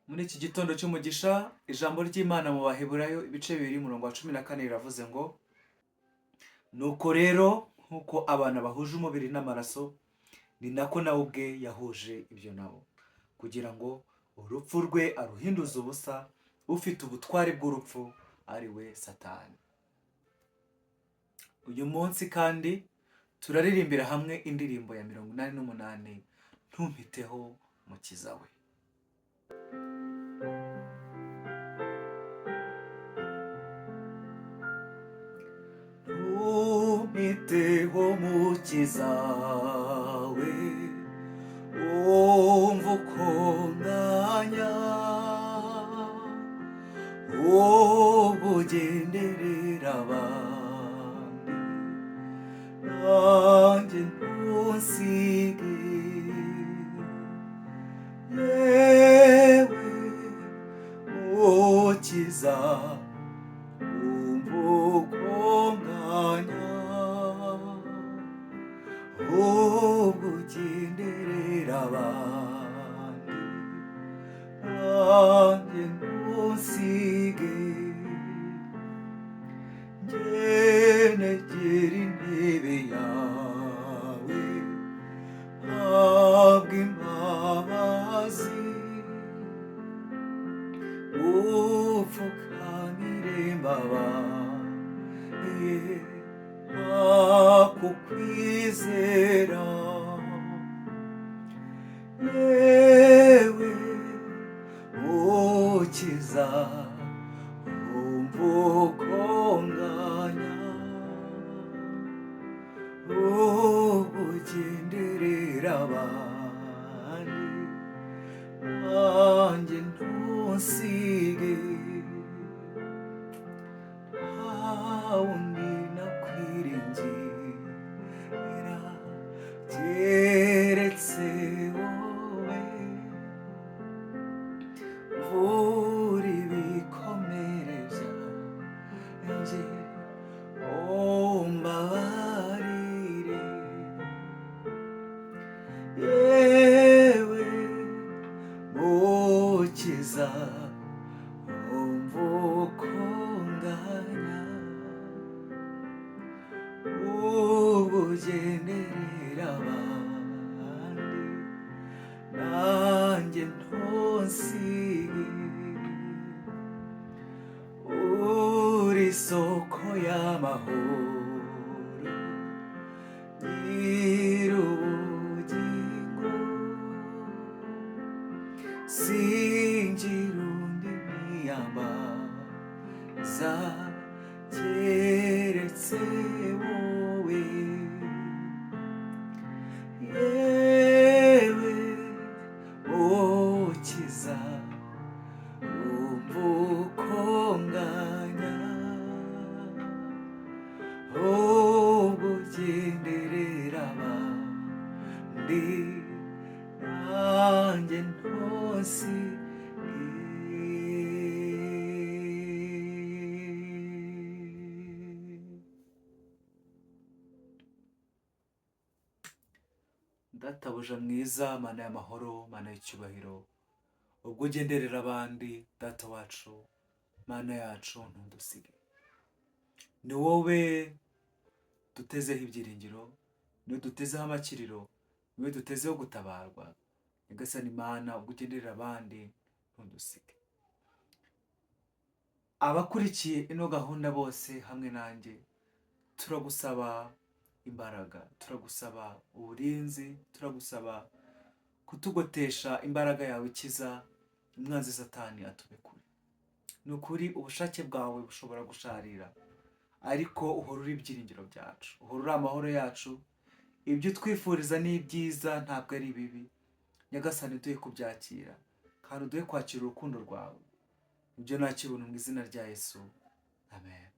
Muri iki gitondo cy'umugisha, ijambo ry'Imana mu Baheburayo ibice 2:14 riravuze ngo, nuko rero nk'uko abana bahuje umubiri n'amaraso, ni nako nawe ubwe yahuje ibyo nabo, kugira ngo urupfu rwe aruhinduze ubusa, ufite ubutware bw'urupfu ari we Satani. Uyu munsi kandi turaririmbira hamwe indirimbo ya 88, ntumpiteho mukiza we. Ntumpiteho mukiza we, umva uko nganya, wowe ugenderera abandi, nanjye ntusige. Yewe mukiza, umva uko nganya, wowe ugenderera abandi, nanjye ntusige. Ngenegera intebe yawe, habwa imbabazi, upfukamire mbabaye, akukwizera. Yewe mukiza, umva uko nganya, wowe ugenderera abandi, nanjye ntusige. Nta wundi nakwiringira keretse wowe, mvura ibikomere byanjye, umbabarire. Yewe mukiza, umva uko nganya, wowe ugenderera abandi, nanjye ntusige. Uri isoko y'amahoro, nyir'ubugingo, singira undi niyambaza keretse wowe. Yewe mukiza, umva uko nganya, wowe ugenderera abandi, nanjye ntusige. Databuja mwiza, Mana y'amahoro, Mana y'icyubahiro, ubwo ugenderera abandi, Data wacu, Mana yacu, ntudusige. Ni wowe dutezeho ibyiringiro, niwe dutezeho amakiriro, niwe dutezeho gutabarwa. Nyagasani Mana, ubwo ugenderera abandi, ntudusige. Abakurikiye ino gahunda bose hamwe nanjye, turagusaba imbaraga, turagusaba uburinzi, turagusaba kutugotesha imbaraga yawe ikiza, umwanzi Satani atube kure. Ni ukuri ubushake bwawe bushobora gusharira, ariko uhora uri ibyiringiro byacu, uhora uri amahoro yacu. Ibyo twifuriza ni ibyiza, ntabwo ari bibi. Nyagasani duhe kubyakira, kandi duhe kwakira urukundo rwawe. Ibyo nakibona mu izina rya Yesu, amen.